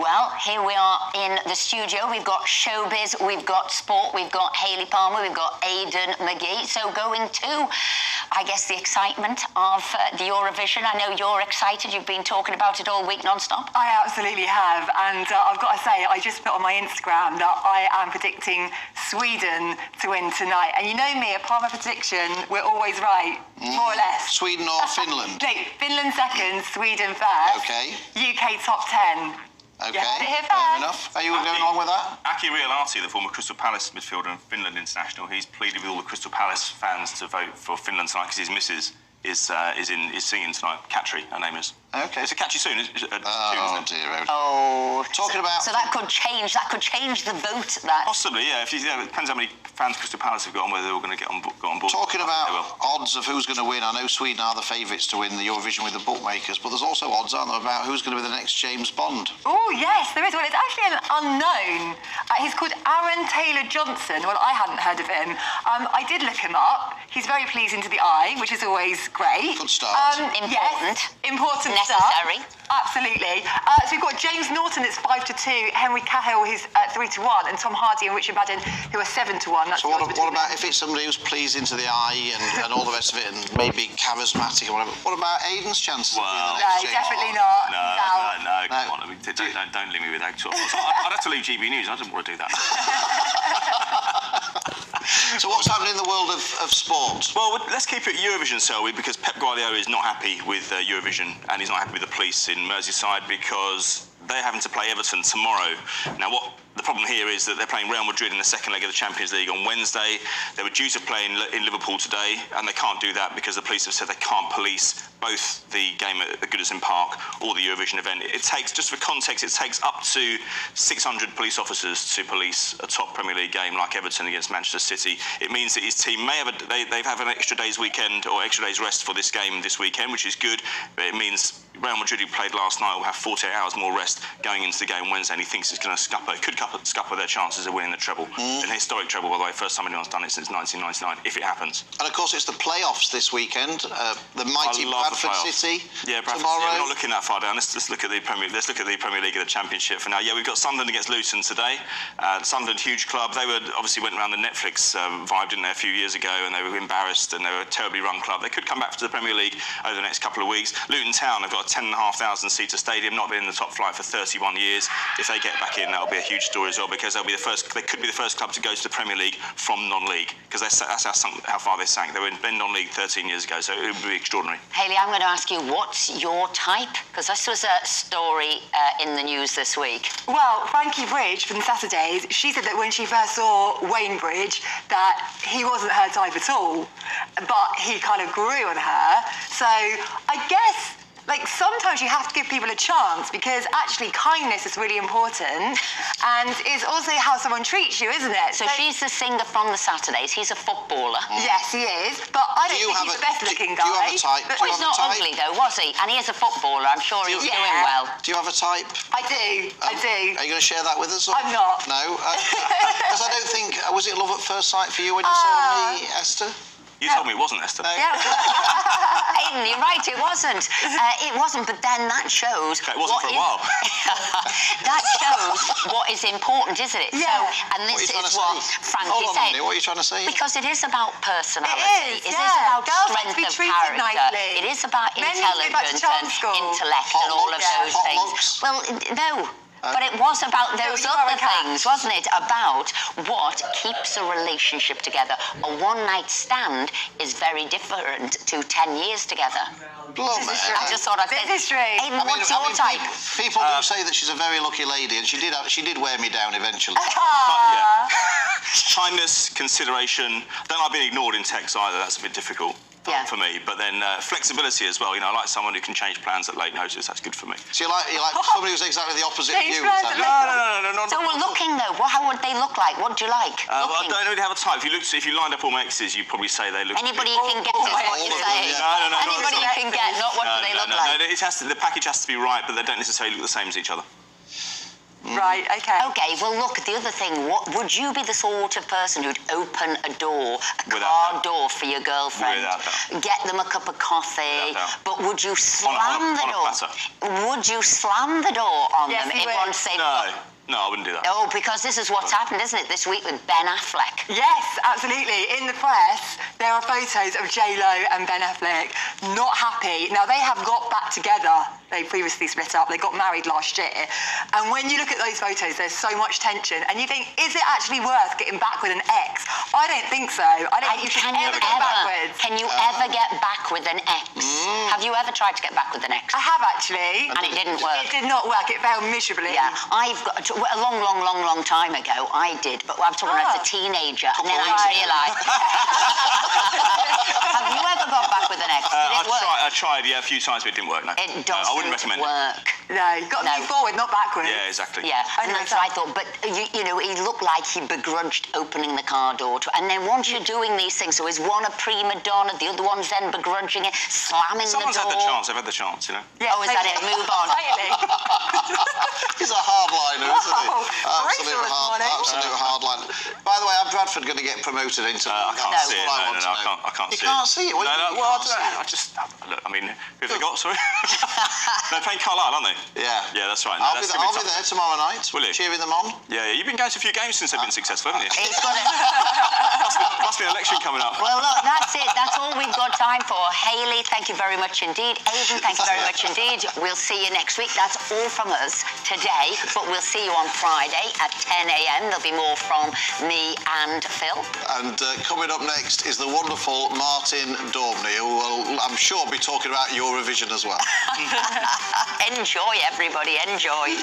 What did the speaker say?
Well, here we are in the studio. We've got Showbiz, we've got Sport, we've got Hayley Palmer, we've got Aidan McGee. So going to, I guess, the excitement of the Eurovision. I know you're excited. You've been talking about it all week non-stop. I absolutely have. And I've got to say, I just put on my Instagram that I am predicting Sweden to win tonight. And you know me, upon my prediction, we're always right, more or less. Sweden or Finland? No, Finland second, Sweden first. Okay. UK top 10. Okay, yeah, fair enough. Are you going along with that? Aki Riolahti, the former Crystal Palace midfielder and Finland international, he's pleaded with all the Crystal Palace fans to vote for Finland tonight because his missus is singing tonight. Katri, her name is. Okay. It's a catchy tune, isn't it? Dear. Oh. Talking about... So that could change the vote. That Possibly, yeah. It depends how many fans Crystal Palace have got on, whether they're all going to get on board. Talking about odds of who's going to win, I know Sweden are the favourites to win the Eurovision with the bookmakers, but there's also odds, aren't there, about who's going to be the next James Bond? Oh, yes, there is. Well, it's actually an unknown. He's called Aaron Taylor-Johnson. Well, I hadn't heard of him. I did look him up. He's very pleasing to the eye, which is always great. Good start. Important. Yes, important Necessary. stuff. Absolutely. So we've got James Norton, it's 5-2, Henry Cahill, who's 3-1, and Tom Hardy and Richard Madden, who are 7-1. That's so what about if it's somebody who's pleasing to the eye and all the rest of it, and maybe charismatic or whatever? What about Aidan's chances? Well, no, definitely not. No, come on. I mean, don't leave me with that sort of... I'd have to leave GBNEWS. I didn't want to do that. So what's happening in the world of sport? Well, let's keep it Eurovision, Selby, because Pep Guardiola is not happy with Eurovision, and he's not happy with the police in Merseyside because they're having to play Everton tomorrow. Now, the problem here is that they're playing Real Madrid in the second leg of the Champions League on Wednesday. They were due to play in Liverpool today, and they can't do that because the police have said they can't police both the game at Goodison Park or the Eurovision event. It takes, just for context, it takes up to 600 police officers to police a top Premier League game like Everton against Manchester City. It means that his team may have they've had an extra day's weekend or extra day's rest for this game this weekend, which is good. But it means Real Madrid, who played last night, will have 48 hours more rest going into the game Wednesday, and he thinks it's going to scupper their chances of winning the treble. An historic treble, by the way, first time anyone's done it since 1999, if it happens. And of course, it's the playoffs this weekend. The mighty Bradford City. Yeah, Bradford tomorrow. City. We're not looking that far down. Let's look at the Premier. Let's look at the Premier League of the Championship for now. Yeah, we've got Sunderland against Luton today. Sunderland, huge club. They obviously went around the Netflix vibe, didn't they, a few years ago, and they were embarrassed, and they were a terribly run club. They could come back to the Premier League over the next couple of weeks. Luton Town have got a 10,500 seater stadium, not been in the top flight for 31 years. If they get back in, that'll be a huge story as well, because they'll be the first. They could be the first club to go to the Premier League from non-league, because that's how far they sank. They were in non-league 13 years ago, so it would be extraordinary. Hayley, I'm going to ask you, what's your type? Because this was a story in the news this week. Well, Frankie Bridge from Saturdays, she said that when she first saw Wayne Bridge, that he wasn't her type at all, but he kind of grew on her. So I guess, sometimes you have to give people a chance, because actually kindness is really important, and it's also how someone treats you, isn't it? So she's the singer from the Saturdays. He's a footballer. Yes, he is, but I don't think he's the best-looking guy. Do you have a type? Well, he's not ugly, though, was he? And he is a footballer. I'm sure he's doing well. Do you have a type? I do. I do. Are you going to share that with us? I'm not. No? Because I don't think... Was it love at first sight for you when you saw me, Esther? You told me it wasn't, Esther. No. Yeah. Aidan, you're right, it wasn't. It wasn't, but then that shows... Okay, it wasn't for a while. That shows what is important, isn't it? Yeah. So, and this is what Frankie said. What are you trying to say? Because it is about personality. It is, It is about Girls strength like to be of treated character. nicely. It is about Men need to go back to intelligence charm and school. intellect Hot and all of looks, those hot things. looks. Well, no. But it was about those you are other a cat. things, wasn't it? About what keeps a relationship together. A one-night stand is very different to 10 years together. I just thought I'd say... This is true. Aidan, what's your type? People do say that she's a very lucky lady, and she did wear me down eventually. Yeah. Kindness, consideration. Don't like being ignored in text either. That's a bit difficult. For me, but then flexibility as well. You know, I like someone who can change plans at late notice. That's good for me. So you like somebody who's exactly the opposite of you? No. So we're looking though. How would they look like? What do you like? Well, I don't really have a type. If you lined up all my exes, you'd probably say they look. Anybody you can get is what you're saying. No. Anybody you can get, not what do they look like. No, the package has to be right, but they don't necessarily look the same as each other. Right, okay. Okay, well, look, the other thing, what would you be the sort of person who'd open a door, Without car doubt. door for your girlfriend, Without doubt. get them a cup of coffee, Without doubt. but would you slam on the a door? platter. Would you slam the door on Yes, them you if would. one said, No, I wouldn't do that. oh, because this is what's happened, isn't it, this week with Ben Affleck? Yes, absolutely. In the press, there are photos of J-Lo and Ben Affleck not happy. Now, they have got back together. They previously split up. They got married last year. And when you look at those photos, there's so much tension. And you think, is it actually worth getting back with an ex? I don't think so. I don't think you should ever get backwards. Can you ever get back with an ex? Have you ever tried to get back with an ex? I have actually. And it didn't work? It did not work. It failed miserably. Yeah, I've got a long time ago. I did, but I'm talking as a teenager, and then I realised. Have you ever got back with an ex? Did it work? I tried, yeah, a few times, but it didn't work. No, It No, doesn't I wouldn't recommend it. work. No, you've got to move forward, not backwards. Yeah, exactly. Yeah, and know that's what I thought. But you know, he looked like he begrudged opening the car door. And then once you're doing these things, so is one a prima donna, the other one's then begrudging it, slamming Someone's the door. had the chance. They've had the chance, you know. Yeah, Oh, is that it? Move on. Totally. He's a hardliner, isn't he? Oh, Absolute hardliner. By the way, are Bradford going to get promoted into? I can't No. see it. No, I can't You see can't it. see it? What do you No, mean you well, can't see it? I just look. I mean, who have they got? Sorry. They're playing Carlisle, aren't they? Yeah. Yeah, that's right. No, I'll be there tomorrow night. Will you? Cheering them on. Yeah, you've been going to a few games since they've been successful, haven't you? It's got to... Must be an election coming up. Well, look, that's it. That's all we've got time for. Hayley, thank you very much indeed. Aidan, thank you very much indeed. We'll see you next week. That's all from us today, but we'll see you on Friday at 10 a.m. There'll be more from me and Phil. And coming up next is the wonderful Martin Daubney, who will, I'm sure, be talking about Eurovision as well. Enjoy, everybody. Enjoy.